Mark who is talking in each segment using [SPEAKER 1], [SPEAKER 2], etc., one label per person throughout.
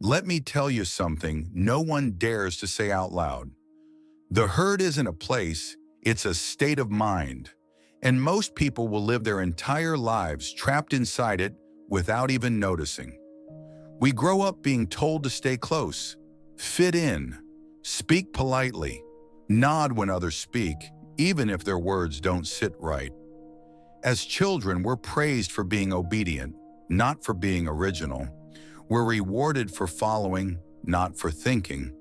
[SPEAKER 1] Let me tell you something no one dares to say out loud. The herd isn't a place, it's a state of mind. And most people will live their entire lives trapped inside it without even noticing. We grow up being told to stay close, fit in, speak politely, nod when others speak, even if their words don't sit right. As children, we're praised for being obedient, not for being original. We're rewarded for following, not for thinking.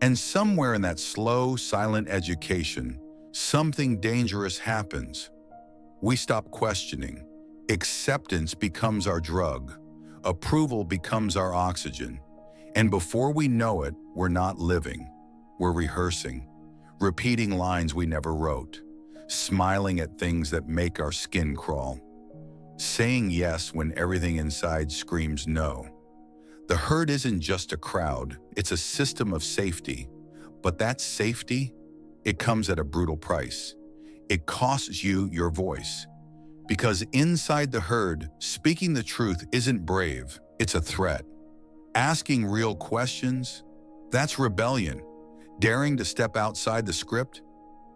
[SPEAKER 1] And somewhere in that slow, silent education, something dangerous happens. We stop questioning. Acceptance becomes our drug. Approval becomes our oxygen. And before we know it, we're not living. We're rehearsing, repeating lines we never wrote, smiling at things that make our skin crawl, saying yes when everything inside screams no. The herd isn't just a crowd, it's a system of safety. But that safety, it comes at a brutal price. It costs you your voice. Because inside the herd, speaking the truth isn't brave, it's a threat. Asking real questions, that's rebellion. Daring to step outside the script,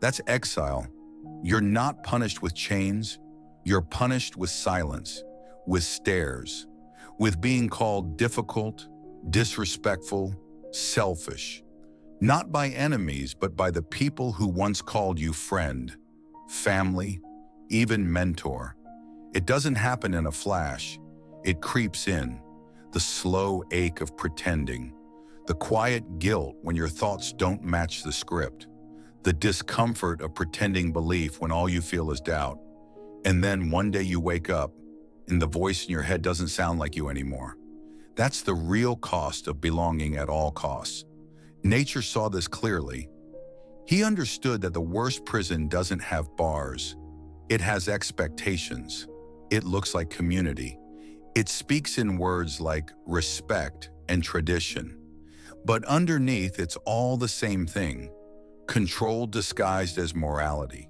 [SPEAKER 1] that's exile. You're not punished with chains, you're punished with silence, with stares, with being called difficult, disrespectful, selfish. Not by enemies, but by the people who once called you friend, family, even mentor. It doesn't happen in a flash. It creeps in. The slow ache of pretending. The quiet guilt when your thoughts don't match the script. The discomfort of pretending belief when all you feel is doubt. And then one day you wake up and the voice in your head doesn't sound like you anymore. That's the real cost of belonging at all costs. Nietzsche saw this clearly. He understood that the worst prison doesn't have bars. It has expectations. It looks like community. It speaks in words like respect and tradition. But underneath, it's all the same thing. Control disguised as morality.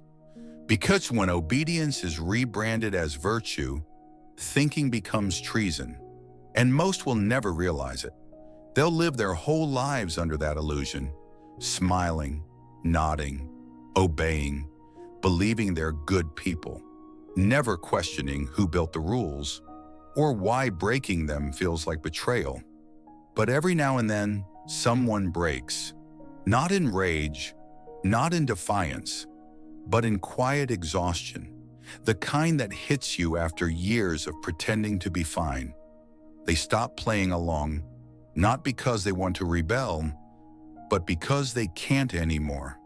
[SPEAKER 1] Because when obedience is rebranded as virtue, thinking becomes treason. And most will never realize it. They'll live their whole lives under that illusion, smiling, nodding, obeying, believing they're good people, never questioning who built the rules or why breaking them feels like betrayal. But every now and then, someone breaks, not in rage, not in defiance, but in quiet exhaustion, the kind that hits you after years of pretending to be fine. They stop playing along, not because they want to rebel, but because they can't anymore.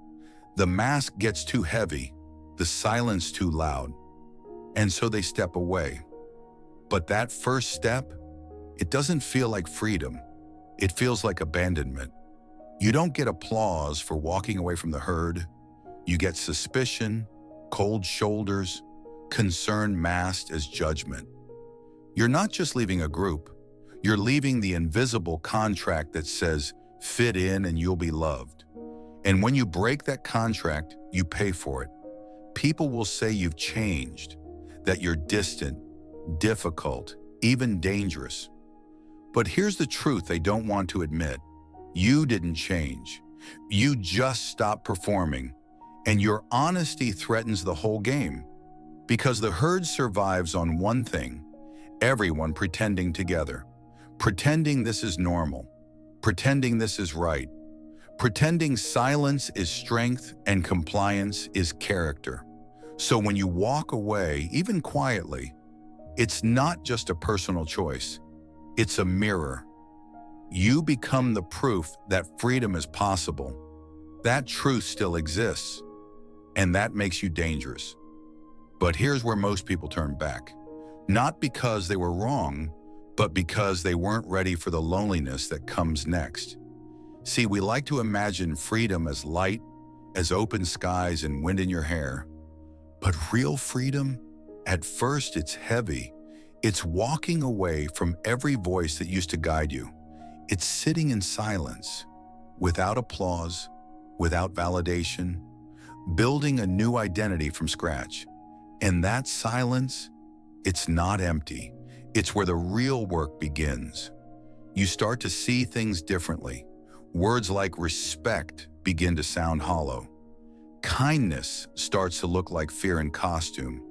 [SPEAKER 1] The mask gets too heavy, the silence too loud, and so they step away. But that first step, it doesn't feel like freedom. It feels like abandonment. You don't get applause for walking away from the herd. You get suspicion, cold shoulders, concern masked as judgment. You're not just leaving a group, you're leaving the invisible contract that says, fit in and you'll be loved. And when you break that contract, you pay for it. People will say you've changed, that you're distant, difficult, even dangerous. But here's the truth they don't want to admit. You didn't change. You just stopped performing. And your honesty threatens the whole game. Because the herd survives on one thing, everyone pretending together. Pretending this is normal. Pretending this is right. Pretending silence is strength and compliance is character. So when you walk away, even quietly, it's not just a personal choice. It's a mirror. You become the proof that freedom is possible. That truth still exists. And that makes you dangerous. But here's where most people turn back. Not because they were wrong, but because they weren't ready for the loneliness that comes next. See, we like to imagine freedom as light, as open skies and wind in your hair. But real freedom, at first it's heavy. It's walking away from every voice that used to guide you. It's sitting in silence, without applause, without validation, building a new identity from scratch. And that silence, it's not empty. It's where the real work begins. You start to see things differently. Words like respect begin to sound hollow. Kindness starts to look like fear in costume.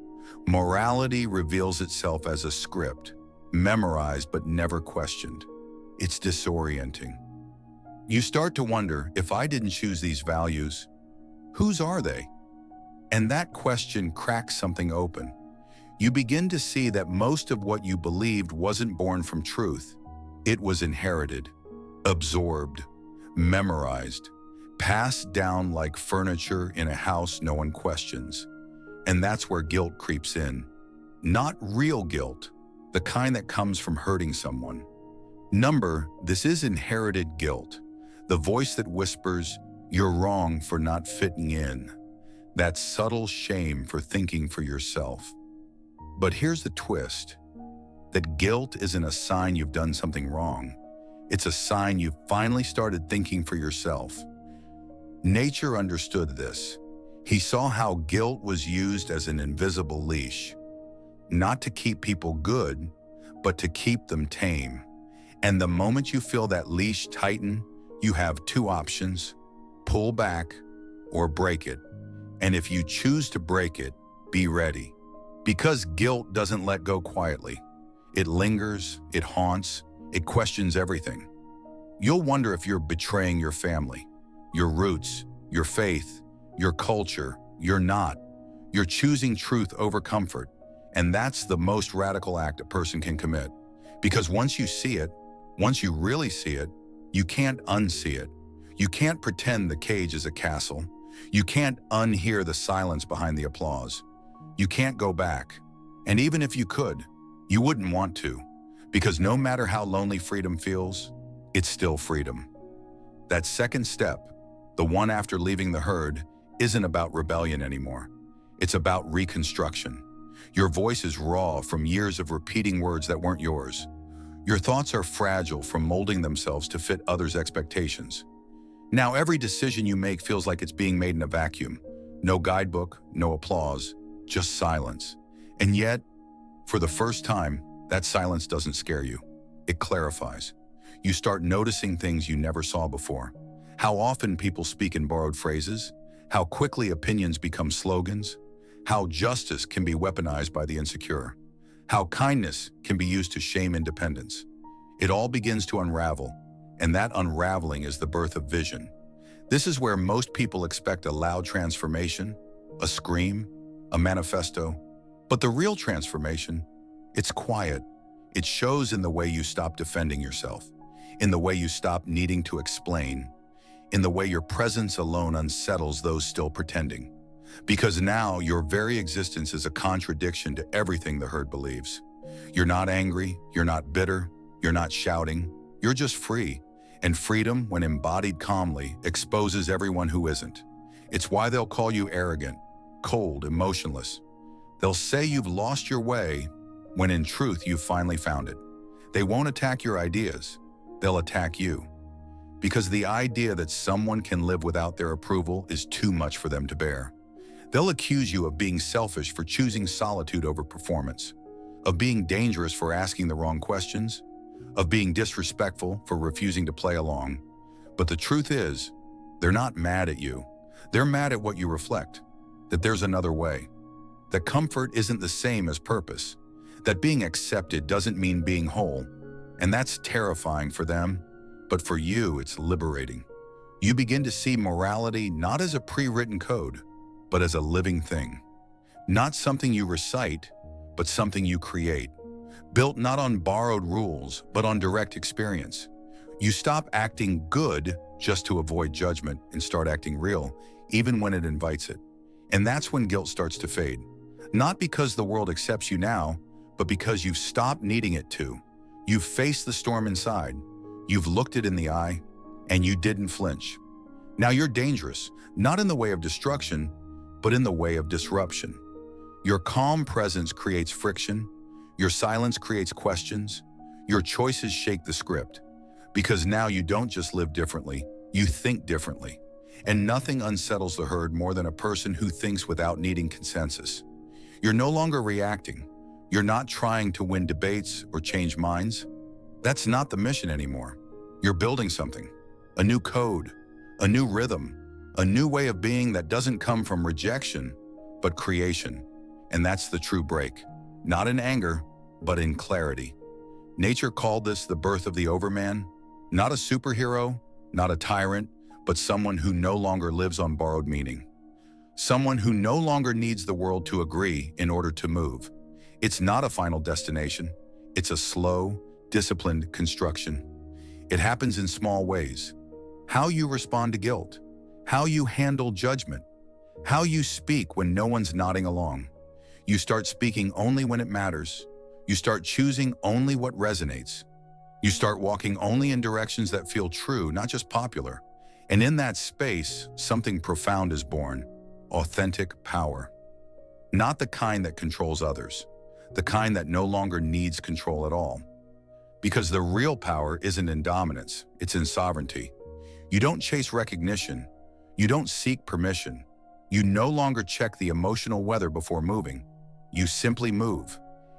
[SPEAKER 1] Morality reveals itself as a script, memorized but never questioned. It's disorienting. You start to wonder, if I didn't choose these values, whose are they? And that question cracks something open. You begin to see that most of what you believed wasn't born from truth. It was inherited, absorbed, memorized, passed down like furniture in a house no one questions. And that's where guilt creeps in. Not real guilt, the kind that comes from hurting someone. This is inherited guilt. The voice that whispers, "You're wrong for not fitting in." That subtle shame for thinking for yourself. But here's the twist. That guilt isn't a sign you've done something wrong. It's a sign you've finally started thinking for yourself. Nietzsche understood this. He saw how guilt was used as an invisible leash, not to keep people good, but to keep them tame. And the moment you feel that leash tighten, you have two options: pull back or break it. And if you choose to break it, be ready. Because guilt doesn't let go quietly. It lingers, it haunts, it questions everything. You'll wonder if you're betraying your family, your roots, your faith, your culture. You're not. You're choosing truth over comfort. And that's the most radical act a person can commit. Because once you see it, once you really see it, you can't unsee it. You can't pretend the cage is a castle. You can't unhear the silence behind the applause. You can't go back. And even if you could, you wouldn't want to. Because no matter how lonely freedom feels, it's still freedom. That second step, the one after leaving the herd, isn't about rebellion anymore. It's about reconstruction. Your voice is raw from years of repeating words that weren't yours. Your thoughts are fragile from molding themselves to fit others' expectations. Now every decision you make feels like it's being made in a vacuum. No guidebook, no applause, just silence. And yet, for the first time, that silence doesn't scare you. It clarifies. You start noticing things you never saw before. How often people speak in borrowed phrases, how quickly opinions become slogans, how justice can be weaponized by the insecure, how kindness can be used to shame independence. It all begins to unravel, and that unraveling is the birth of vision. This is where most people expect a loud transformation, a scream, a manifesto. But the real transformation, it's quiet. It shows in the way you stop defending yourself, in the way you stop needing to explain, in the way your presence alone unsettles those still pretending. Because now your very existence is a contradiction to everything the herd believes. You're not angry, you're not bitter, you're not shouting, you're just free. And freedom, when embodied calmly, exposes everyone who isn't. It's why they'll call you arrogant, cold, emotionless. They'll say you've lost your way, when in truth you've finally found it. They won't attack your ideas, they'll attack you. Because the idea that someone can live without their approval is too much for them to bear. They'll accuse you of being selfish for choosing solitude over performance, of being dangerous for asking the wrong questions, of being disrespectful for refusing to play along. But the truth is, they're not mad at you. They're mad at what you reflect, that there's another way, that comfort isn't the same as purpose, that being accepted doesn't mean being whole. And that's terrifying for them, but for you, it's liberating. You begin to see morality not as a pre-written code, but as a living thing. Not something you recite, but something you create. Built not on borrowed rules, but on direct experience. You stop acting good just to avoid judgment and start acting real, even when it invites it. And that's when guilt starts to fade. Not because the world accepts you now, but because you've stopped needing it to. You've faced the storm inside. You've looked it in the eye, and you didn't flinch. Now you're dangerous, not in the way of destruction, but in the way of disruption. Your calm presence creates friction. Your silence creates questions. Your choices shake the script. Because now you don't just live differently, you think differently. And nothing unsettles the herd more than a person who thinks without needing consensus. You're no longer reacting. You're not trying to win debates or change minds. That's not the mission anymore. You're building something, a new code, a new rhythm, a new way of being that doesn't come from rejection, but creation. And that's the true break, not in anger, but in clarity. Nietzsche called this the birth of the overman, not a superhero, not a tyrant, but someone who no longer lives on borrowed meaning. Someone who no longer needs the world to agree in order to move. It's not a final destination. It's a slow, disciplined construction. It happens in small ways. How you respond to guilt, how you handle judgment, how you speak when no one's nodding along. You start speaking only when it matters. You start choosing only what resonates. You start walking only in directions that feel true, not just popular. And in that space, something profound is born. Authentic power. Not the kind that controls others, the kind that no longer needs control at all. Because the real power isn't in dominance, it's in sovereignty. You don't chase recognition. You don't seek permission. You no longer check the emotional weather before moving. You simply move,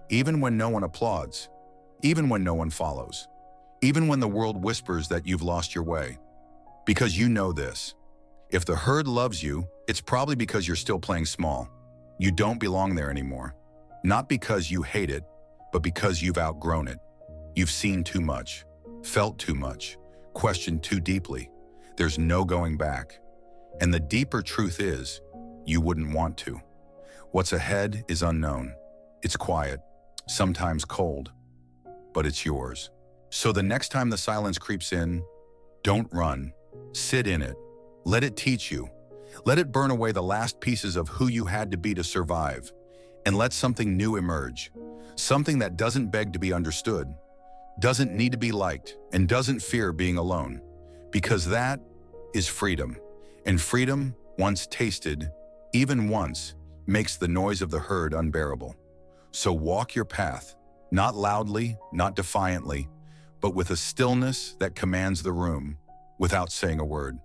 [SPEAKER 1] even when no one applauds, even when no one follows, even when the world whispers that you've lost your way. Because you know this. If the herd loves you, it's probably because you're still playing small. You don't belong there anymore. Not because you hate it, but because you've outgrown it. You've seen too much, felt too much, questioned too deeply. There's no going back. And the deeper truth is, you wouldn't want to. What's ahead is unknown. It's quiet, sometimes cold, but it's yours. So the next time the silence creeps in, don't run. Sit in it. Let it teach you. Let it burn away the last pieces of who you had to be to survive. And let something new emerge. Something that doesn't beg to be understood, doesn't need to be liked, and doesn't fear being alone. Because that is freedom. And freedom, once tasted, even once, makes the noise of the herd unbearable. So walk your path, not loudly, not defiantly, but with a stillness that commands the room, without saying a word.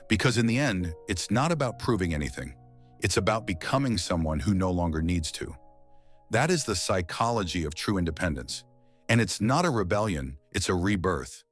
[SPEAKER 1] Because in the end, it's not about proving anything. It's about becoming someone who no longer needs to. That is the psychology of true independence. And it's not a rebellion, it's a rebirth.